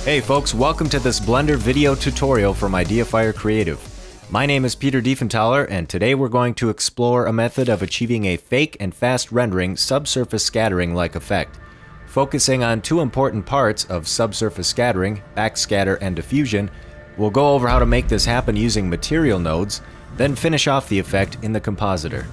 Hey folks, welcome to this Blender video tutorial from Diefenthaler Creative. My name is Peter Diefenthaler, and today we're going to explore a method of achieving a fake and fast rendering subsurface scattering-like effect, focusing on two important parts of subsurface scattering, backscatter and diffusion. We'll go over how to make this happen using material nodes, then finish off the effect in the compositor.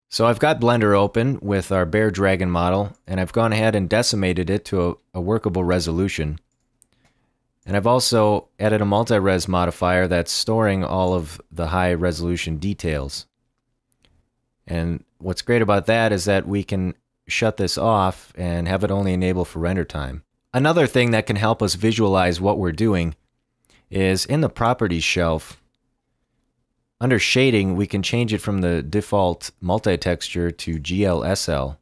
So I've got Blender open with our bear dragon model, and I've gone ahead and decimated it to a workable resolution. And I've also added a multi-res modifier that's storing all of the high resolution details. And what's great about that is that we can shut this off and have it only enable for render time. Another thing that can help us visualize what we're doing is in the properties shelf. Under shading, we can change it from the default multi-texture to GLSL.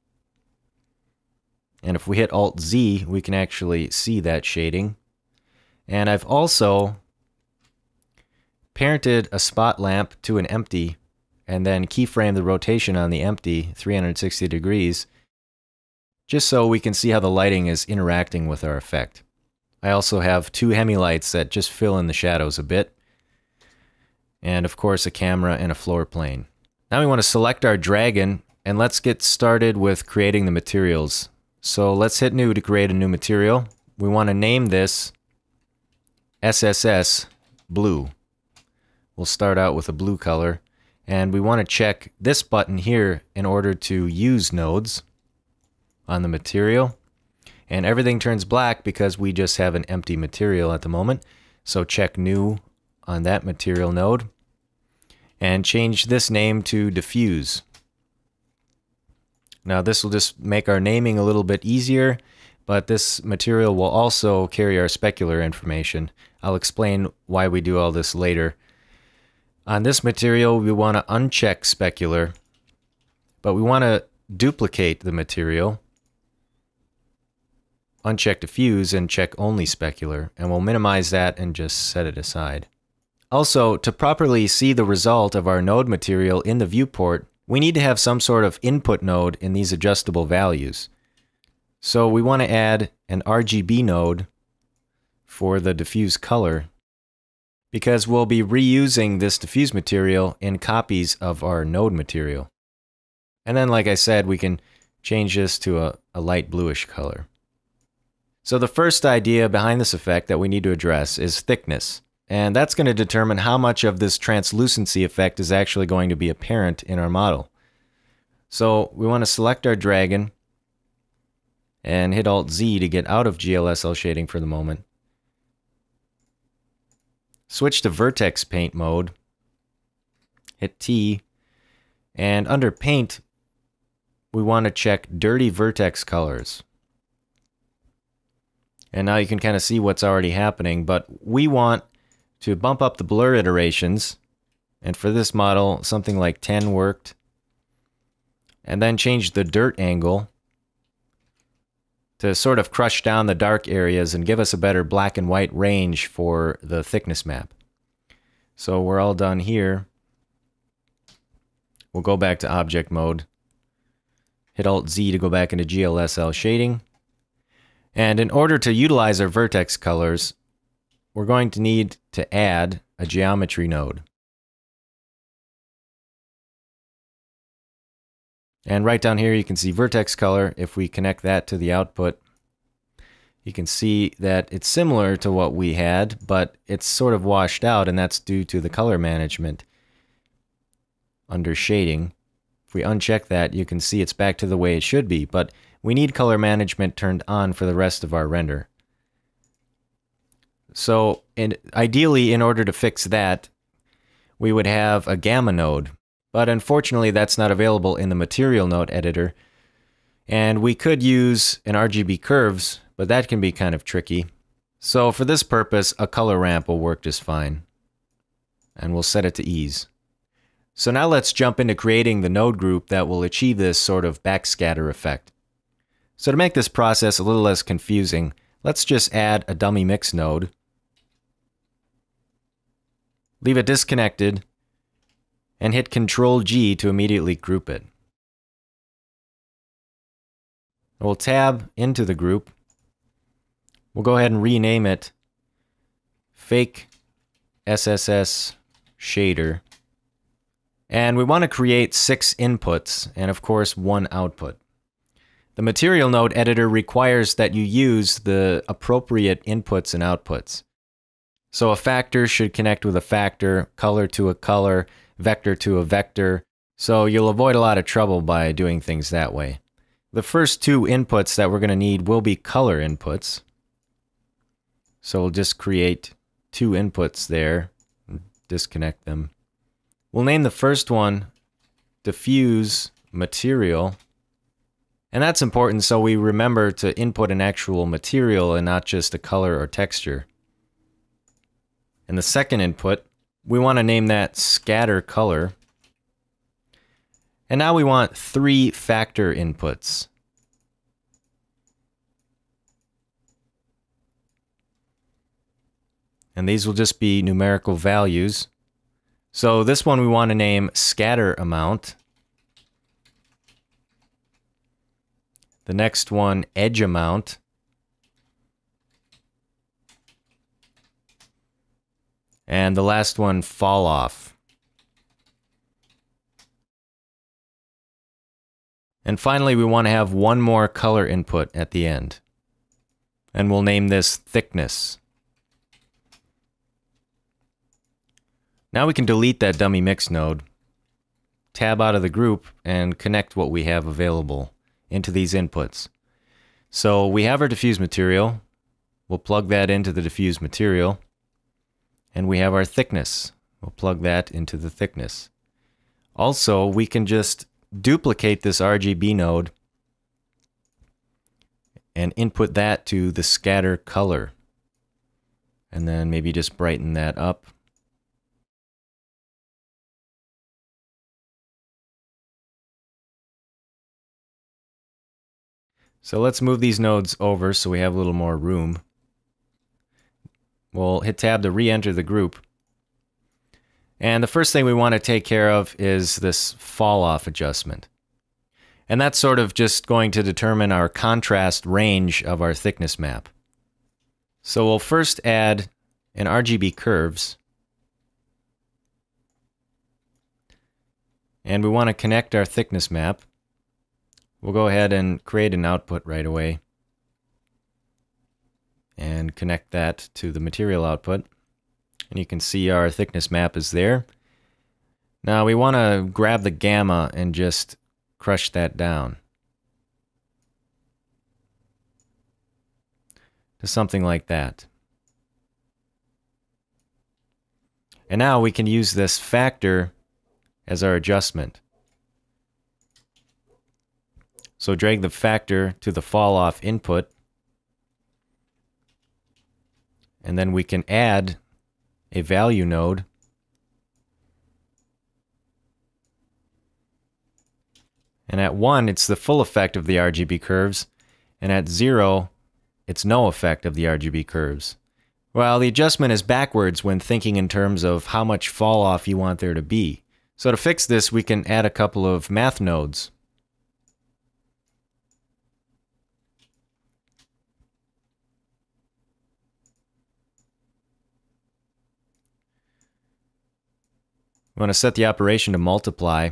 And if we hit Alt-Z, we can actually see that shading. And I've also parented a spot lamp to an empty, and then keyframe the rotation on the empty 360 degrees, just so we can see how the lighting is interacting with our effect. I also have two hemi-lights that just fill in the shadows a bit. And of course a camera and a floor plane. Now we want to select our dragon, and let's get started with creating the materials. So let's hit new to create a new material. We want to name this SSS blue. We'll start out with a blue color, and we want to check this button here in order to use nodes on the material. And everything turns black because we just have an empty material at the moment. So check new on that material node. And change this name to diffuse. Now this will just make our naming a little bit easier, but this material will also carry our specular information. I'll explain why we do all this later. On this material, we want to uncheck specular, but we want to duplicate the material, uncheck diffuse, and check only specular, and we'll minimize that and just set it aside. Also, to properly see the result of our node material in the viewport, we need to have some sort of input node in these adjustable values. So we want to add an RGB node for the diffuse color, because we'll be reusing this diffuse material in copies of our node material. And then, like I said, we can change this to a light bluish color. So the first idea behind this effect that we need to address is thickness. And that's going to determine how much of this translucency effect is actually going to be apparent in our model. So we want to select our dragon and hit Alt-Z to get out of GLSL shading for the moment. Switch to vertex paint mode. Hit T. And under paint, we want to check dirty vertex colors. And now you can kind of see what's already happening, but we want to bump up the blur iterations, and for this model something like 10 worked, and then change the dirt angle to sort of crush down the dark areas and give us a better black and white range for the thickness map. So we're all done here. We'll go back to object mode, hit Alt-Z to go back into GLSL shading, and in order to utilize our vertex colors, we're going to need to add a geometry node. And right down here you can see vertex color. If we connect that to the output, you can see that it's similar to what we had, but it's sort of washed out, and that's due to the color management under shading. If we uncheck that, you can see it's back to the way it should be, but we need color management turned on for the rest of our render. So ideally, in order to fix that, we would have a gamma node, but unfortunately that's not available in the material node editor. And we could use an RGB curves, but that can be kind of tricky. So for this purpose, a color ramp will work just fine. And we'll set it to ease. So now let's jump into creating the node group that will achieve this sort of backscatter effect. So to make this process a little less confusing, let's just add a dummy mix node. Leave it disconnected, and hit Ctrl-G to immediately group it. We'll tab into the group. We'll go ahead and rename it Fake SSS Shader. And we want to create 6 inputs and of course 1 output. The material node editor requires that you use the appropriate inputs and outputs. So a factor should connect with a factor, color to a color, vector to a vector, so you'll avoid a lot of trouble by doing things that way. The first 2 inputs that we're going to need will be color inputs. So we'll just create 2 inputs there, and disconnect them. We'll name the first one diffuse material. And that's important so we remember to input an actual material and not just a color or texture. And the second input, we want to name that scatter color. And now we want 3 factor inputs. And these will just be numerical values. So this one we want to name scatter amount. The next one, edge amount. And the last one, fall off. And finally, we want to have one more color input at the end. And we'll name this thickness. Now we can delete that dummy mix node, tab out of the group, and connect what we have available into these inputs. So we have our diffuse material. We'll plug that into the diffuse material. And we have our thickness. We'll plug that into the thickness. Also, we can just duplicate this RGB node and input that to the scatter color. And then maybe just brighten that up. So let's move these nodes over so we have a little more room. We'll hit tab to re-enter the group. And the first thing we want to take care of is this fall-off adjustment. And that's sort of just going to determine our contrast range of our thickness map. So we'll first add an RGB curves. And we want to connect our thickness map. We'll go ahead and create an output right away. And connect that to the material output. And you can see our thickness map is there. Now we want to grab the gamma and just crush that down to something like that. And now we can use this factor as our adjustment. So drag the factor to the fall off input. And then we can add a value node. And at 1, it's the full effect of the RGB curves. And at 0, it's no effect of the RGB curves. Well, the adjustment is backwards when thinking in terms of how much fall off you want there to be. So to fix this, we can add a couple of math nodes. We want to set the operation to multiply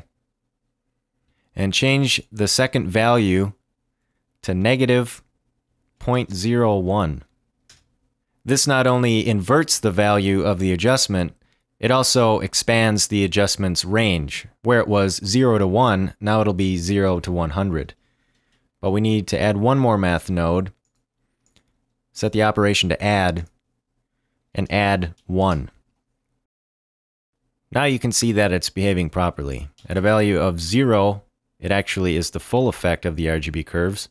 and change the second value to negative 0.01. This not only inverts the value of the adjustment, it also expands the adjustment's range. Where it was 0 to 1, now it'll be 0 to 100. But we need to add one more math node, set the operation to add, and add 1. Now you can see that it's behaving properly. At a value of 0, it actually is the full effect of the RGB curves.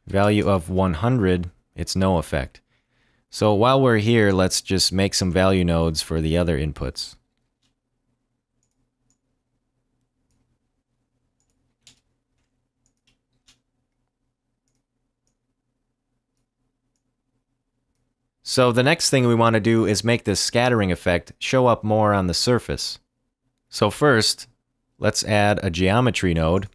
Value of 100, it's no effect. So while we're here, let's just make some value nodes for the other inputs. So the next thing we want to do is make this scattering effect show up more on the surface. So first, let's add a geometry node,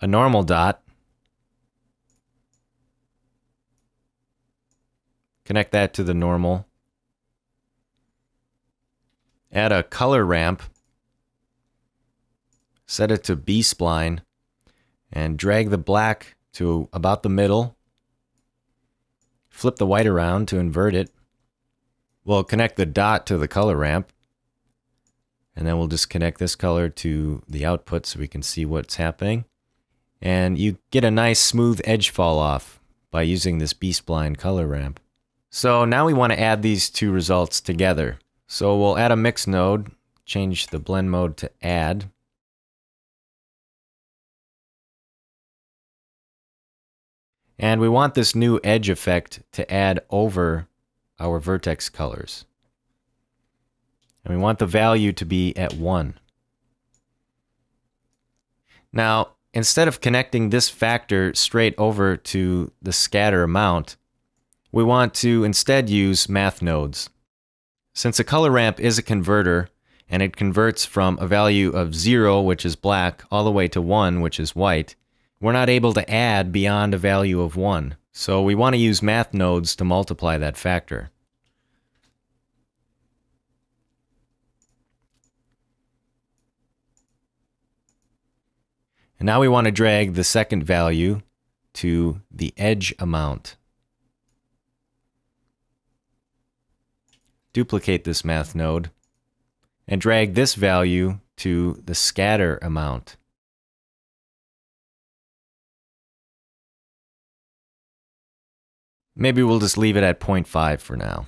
a normal dot, connect that to the normal, add a color ramp, set it to B-spline, and drag the black to about the middle. Flip the white around to invert it. We'll connect the dot to the color ramp, and then we'll just connect this color to the output so we can see what's happening. And you get a nice smooth edge fall off by using this B-spline color ramp. So now we want to add these two results together. So we'll add a mix node, change the blend mode to add. And we want this new edge effect to add over our vertex colors. And we want the value to be at 1. Now, instead of connecting this factor straight over to the scatter amount, we want to instead use math nodes. Since a color ramp is a converter, and it converts from a value of 0, which is black, all the way to 1, which is white, we're not able to add beyond a value of 1. So we want to use math nodes to multiply that factor. And now we want to drag the second value to the edge amount. Duplicate this math node and drag this value to the scatter amount. Maybe we'll just leave it at 0.5 for now.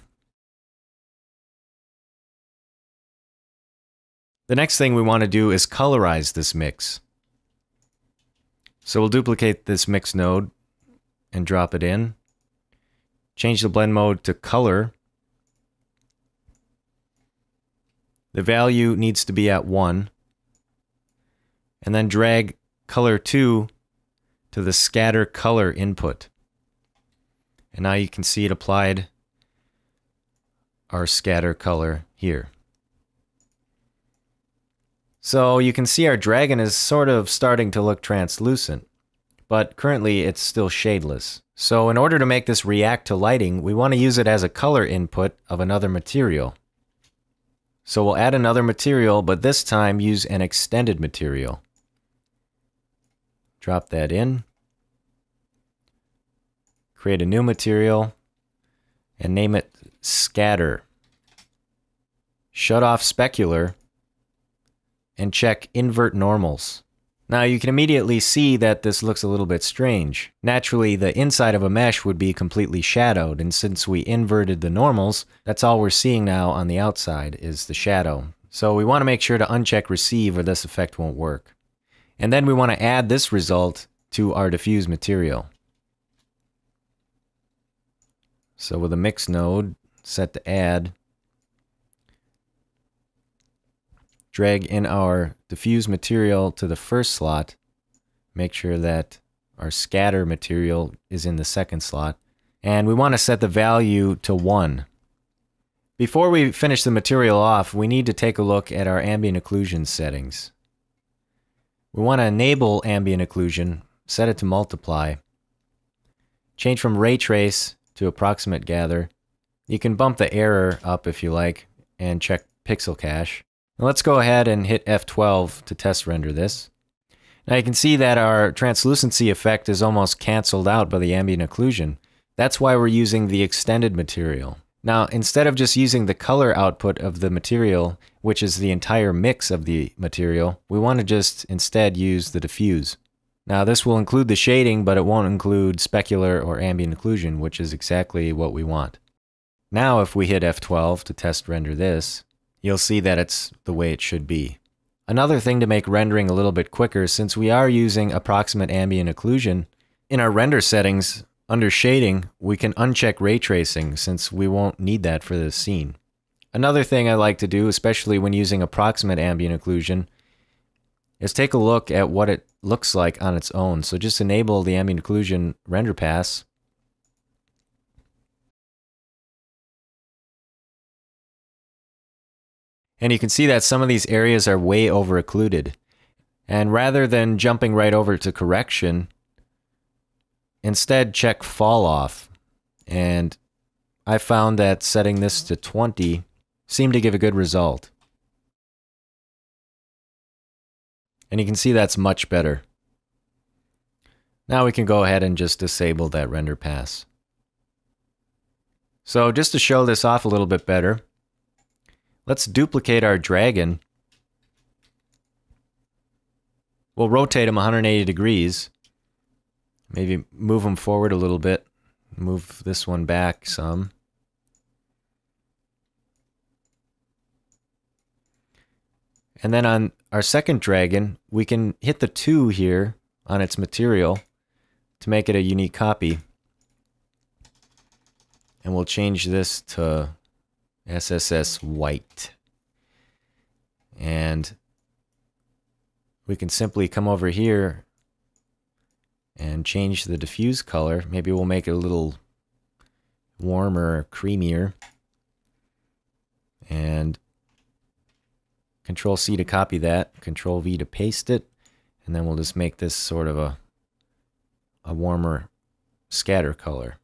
The next thing we want to do is colorize this mix. So we'll duplicate this mix node and drop it in. Change the blend mode to color. The value needs to be at 1. And then drag color 2 to the scatter color input. And now you can see it applied our scatter color here. So you can see our dragon is sort of starting to look translucent, but currently it's still shadeless. So in order to make this react to lighting, we want to use it as a color input of another material. So we'll add another material, but this time use an extended material. Drop that in. Create a new material and name it Scatter. Shut off specular and check invert normals. Now you can immediately see that this looks a little bit strange. Naturally, the inside of a mesh would be completely shadowed, and since we inverted the normals, that's all we're seeing now on the outside is the shadow. So we want to make sure to uncheck receive or this effect won't work. And then we want to add this result to our diffuse material. So with a mix node set to add, drag in our diffuse material to the first slot, make sure that our scatter material is in the second slot, and we want to set the value to 1. Before we finish the material off, we need to take a look at our ambient occlusion settings. We want to enable ambient occlusion, set it to multiply, change from ray trace to approximate gather. You can bump the error up if you like and check pixel cache. Now let's go ahead and hit F12 to test render this. Now you can see that our translucency effect is almost canceled out by the ambient occlusion. That's why we're using the extended material. Now instead of just using the color output of the material, which is the entire mix of the material, we want to just instead use the diffuse. Now this will include the shading, but it won't include specular or ambient occlusion, which is exactly what we want. Now if we hit F12 to test render this, you'll see that it's the way it should be. Another thing to make rendering a little bit quicker, since we are using approximate ambient occlusion, in our render settings, under shading, we can uncheck ray tracing since we won't need that for this scene. Another thing I like to do, especially when using approximate ambient occlusion, is take a look at what it looks like on its own. So just enable the ambient occlusion render pass. And you can see that some of these areas are way over occluded. And rather than jumping right over to correction, instead check fall off. And I found that setting this to 20 seemed to give a good result. And you can see that's much better. Now we can go ahead and just disable that render pass. So just to show this off a little bit better, let's duplicate our dragon. We'll rotate him 180 degrees. Maybe move him forward a little bit. Move this one back some. And then on our second dragon, we can hit the 2 here on its material to make it a unique copy. And we'll change this to SSS white. And we can simply come over here and change the diffuse color. Maybe we'll make it a little warmer, creamier. And Control C to copy that, Control V to paste it, and then we'll just make this sort of a warmer scatter color.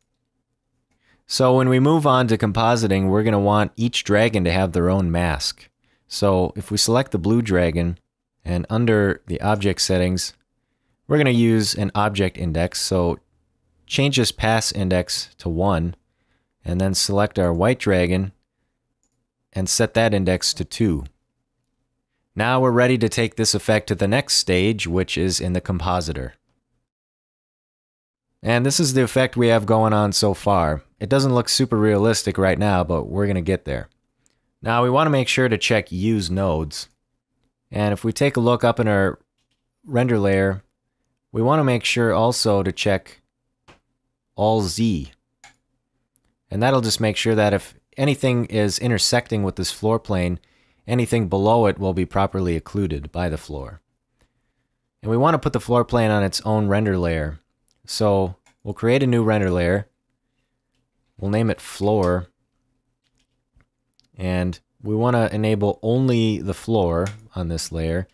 So when we move on to compositing, we're going to want each dragon to have their own mask. So if we select the blue dragon, and under the object settings, we're going to use an object index. So change this pass index to 1, and then select our white dragon and set that index to 2. Now we're ready to take this effect to the next stage, which is in the compositor. And this is the effect we have going on so far. It doesn't look super realistic right now, but we're going to get there. Now we want to make sure to check Use Nodes. And if we take a look up in our render layer, we want to make sure also to check All Z. And that'll just make sure that if anything is intersecting with this floor plane, anything below it will be properly occluded by the floor. And we want to put the floor plane on its own render layer. So we'll create a new render layer. We'll name it Floor. And we want to enable only the floor on this layer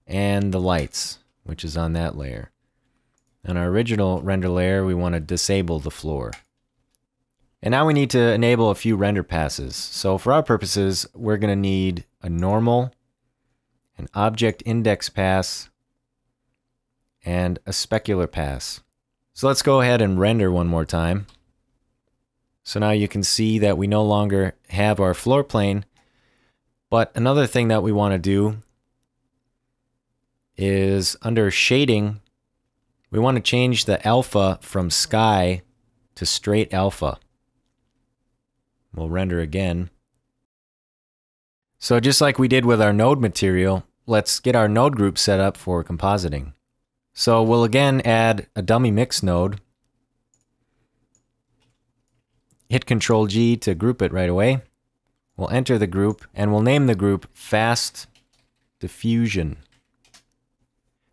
and the lights, which is on that layer. On our original render layer, we want to disable the floor. And now we need to enable a few render passes. So for our purposes, we're going to need a normal, an object index pass, and a specular pass. So let's go ahead and render one more time. So now you can see that we no longer have our floor plane. But another thing that we want to do is under shading, we want to change the alpha from sky to straight alpha. We'll render again. So just like we did with our node material, let's get our node group set up for compositing. So we'll again add a dummy mix node. Hit Control G to group it right away. We'll enter the group and we'll name the group Fast Diffusion.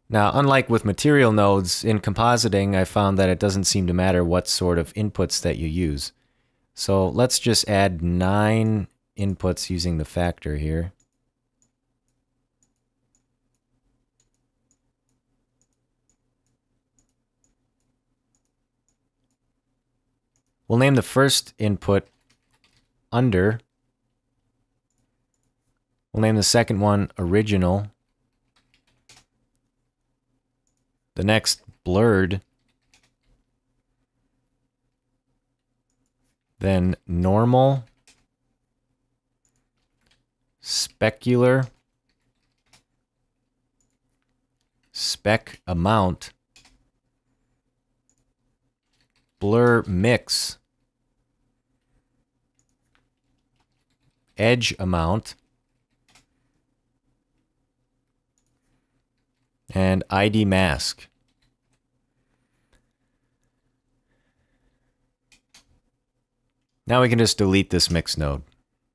Now, unlike with material nodes, in compositing, I found that it doesn't seem to matter what sort of inputs that you use. So let's just add 9 inputs using the factor here. We'll name the first input Under. We'll name the second one Original. The next Blurred. Then Normal. Specular. Spec Amount. Blur Mix. Edge Amount. And ID Mask. Now we can just delete this mix node.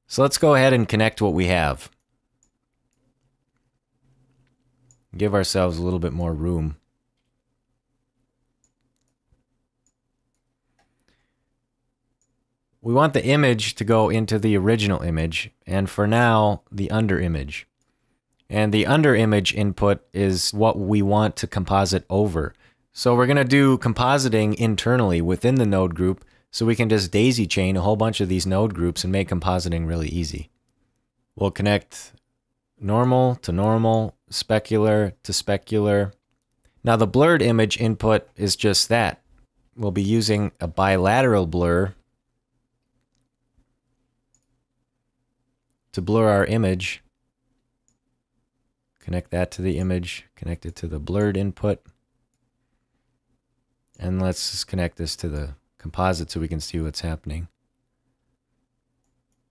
So let's go ahead and connect what we have. Give ourselves a little bit more room. we want the image to go into the original image, and for now, the under image. And the under image input is what we want to composite over. So we're going to do compositing internally within the node group, so we can just daisy chain a whole bunch of these node groups and make compositing really easy. We'll connect normal to normal, specular to specular. Now the blurred image input is just that. We'll be using a bilateral blur to blur our image. Connect that to the image, connect it to the blurred input. And let's just connect this to the composite so we can see what's happening.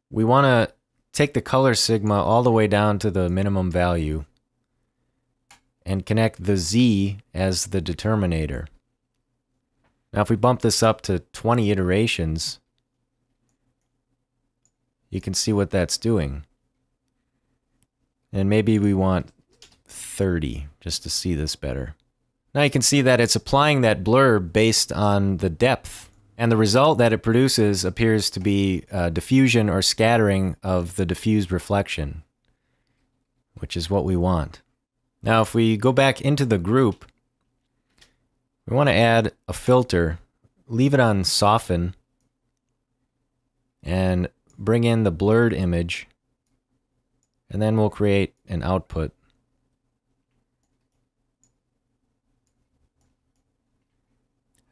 We want to take the color sigma all the way down to the minimum value and connect the Z as the determinator. Now if we bump this up to 20 iterations, you can see what that's doing. And maybe we want 30 just to see this better. Now you can see that it's applying that blur based on the depth, and the result that it produces appears to be diffusion or scattering of the diffused reflection, which is what we want. Now if we go back into the group, we want to add a filter, leave it on soften, and bring in the blurred image, and then we'll create an output.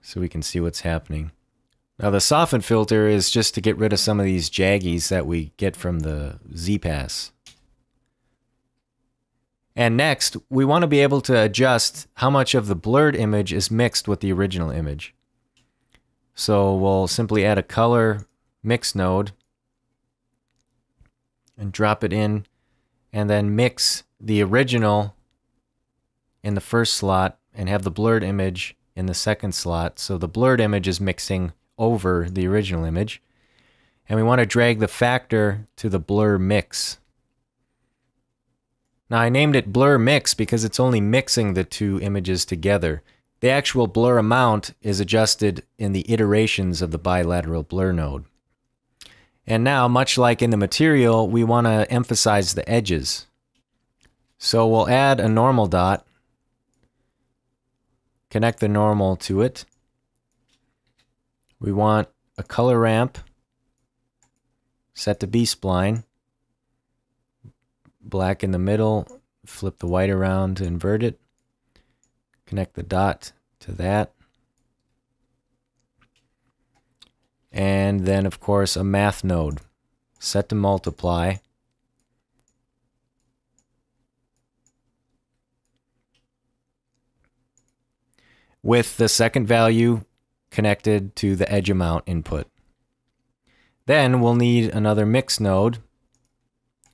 So we can see what's happening. Now the soften filter is just to get rid of some of these jaggies that we get from the Z-pass. And next, we want to be able to adjust how much of the blurred image is mixed with the original image. So we'll simply add a color mix node and drop it in, and then mix the original in the first slot and have the blurred image in the second slot. So the blurred image is mixing over the original image. And we want to drag the factor to the blur mix. Now I named it blur mix because it's only mixing the two images together. The actual blur amount is adjusted in the iterations of the bilateral blur node. And now, much like in the material, we want to emphasize the edges. So we'll add a normal dot, connect the normal to it. We want a color ramp set to B-spline, black in the middle, flip the white around to invert it, connect the dot to that, and then of course a math node set to multiply. With the second value connected to the edge amount input. Then we'll need another mix node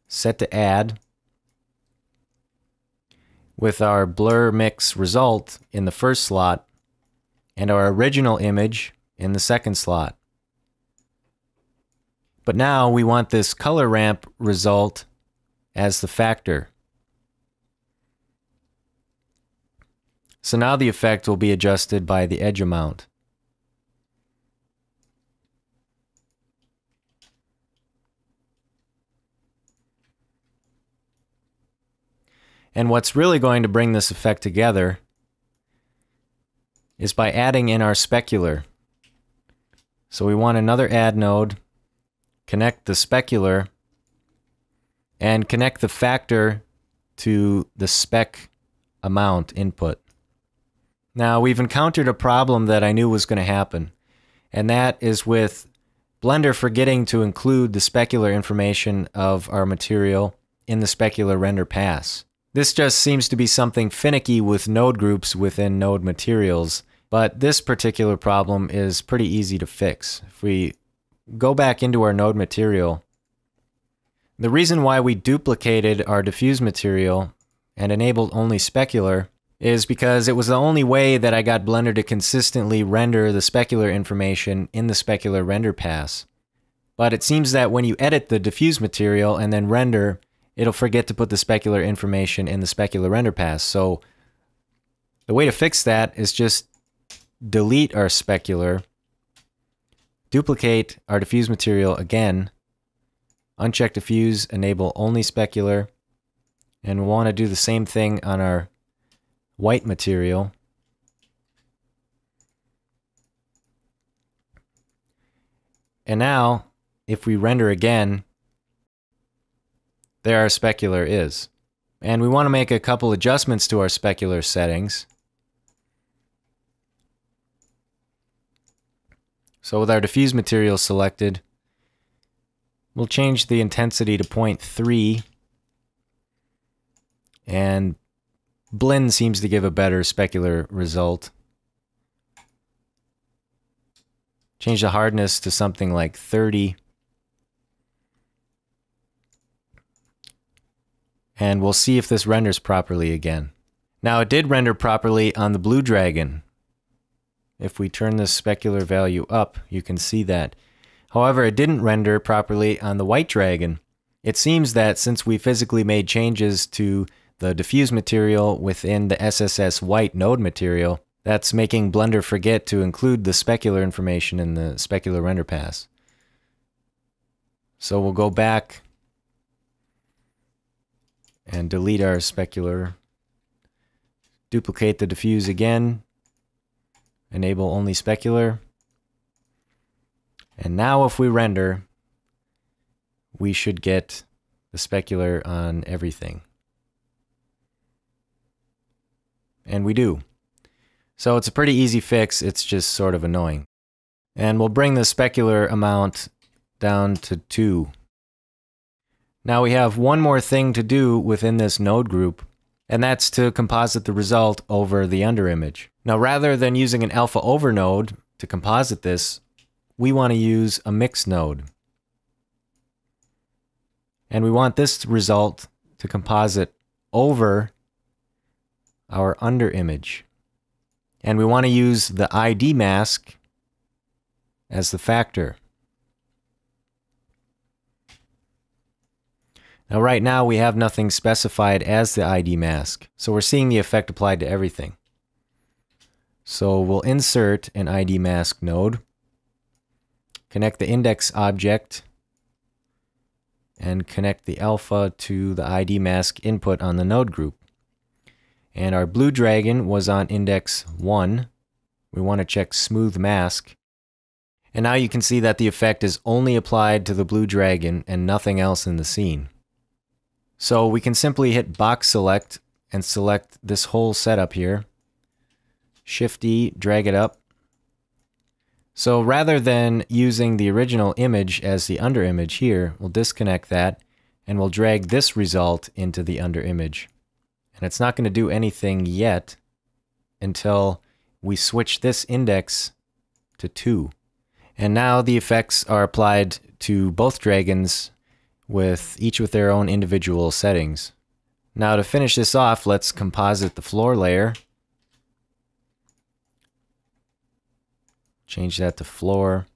set to add with our blur mix result in the first slot and our original image in the second slot. But now we want this color ramp result as the factor. So now the effect will be adjusted by the edge amount. And what's really going to bring this effect together is by adding in our specular. So we want another add node, connect the specular, and connect the factor to the spec amount input. Now we've encountered a problem that I knew was going to happen, and that is with Blender forgetting to include the specular information of our material in the specular render pass. This just seems to be something finicky with node groups within node materials, but this particular problem is pretty easy to fix. If we go back into our node material, the reason why we duplicated our diffuse material and enabled only specular is because it was the only way that I got Blender to consistently render the specular information in the specular render pass. But it seems that when you edit the diffuse material and then render, it'll forget to put the specular information in the specular render pass. So the way to fix that is just delete our specular, duplicate our diffuse material again, uncheck diffuse, enable only specular, and we'll want to do the same thing on our white material. And now, if we render again, there our specular is. And we want to make a couple adjustments to our specular settings. So with our diffuse material selected, we'll change the intensity to 0.3, and blend seems to give a better specular result. Change the hardness to something like 30. And we'll see if this renders properly again. Now it did render properly on the blue dragon. If we turn the specular value up, you can see that. However, it didn't render properly on the white dragon. It seems that since we physically made changes to the diffuse material within the SSS white node material, that's making Blender forget to include the specular information in the specular render pass. So we'll go back and delete our specular, duplicate the diffuse again, enable only specular, and now if we render, we should get the specular on everything. And we do. So it's a pretty easy fix, it's just sort of annoying. And we'll bring the specular amount down to 2. Now we have one more thing to do within this node group, and that's to composite the result over the underimage. Now rather than using an alpha over node to composite this, we want to use a mix node. And we want this result to composite over our underimage. And we want to use the ID mask as the factor. Now right now we have nothing specified as the ID mask, so we're seeing the effect applied to everything. So we'll insert an ID mask node, connect the index object, and connect the alpha to the ID mask input on the node group. And our blue dragon was on index 1. We want to check smooth mask. And now you can see that the effect is only applied to the blue dragon and nothing else in the scene. So we can simply hit box select and select this whole setup here. Shift-E, drag it up. So rather than using the original image as the underimage here, we'll disconnect that and we'll drag this result into the underimage. And it's not going to do anything yet until we switch this index to 2. And now the effects are applied to both dragons with each with their own individual settings. Now to finish this off, let's composite the floor layer. Change that to floor.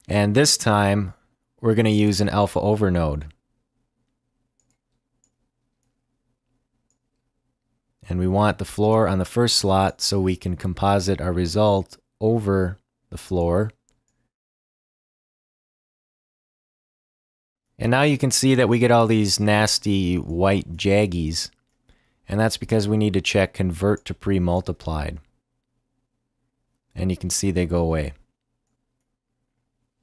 And this time, we're going to use an alpha over node. And we want the floor on the first slot so we can composite our result over the floor. And now you can see that we get all these nasty white jaggies. And that's because we need to check convert to pre-multiplied. And you can see they go away.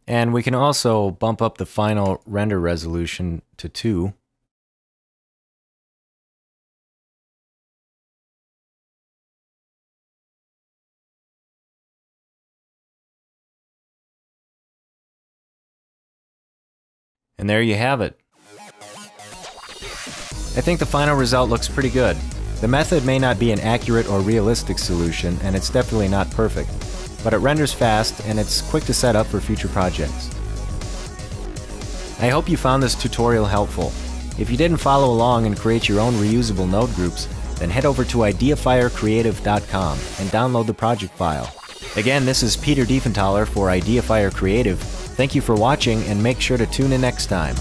And we can also bump up the final render resolution to 2. And there you have it. I think the final result looks pretty good. The method may not be an accurate or realistic solution, and it's definitely not perfect, but it renders fast and it's quick to set up for future projects. I hope you found this tutorial helpful. If you didn't follow along and create your own reusable node groups, then head over to ideafirecreative.com and download the project file. Again, this is Peter Diefenthaler for Ideafire Creative. Thank you for watching, and make sure to tune in next time.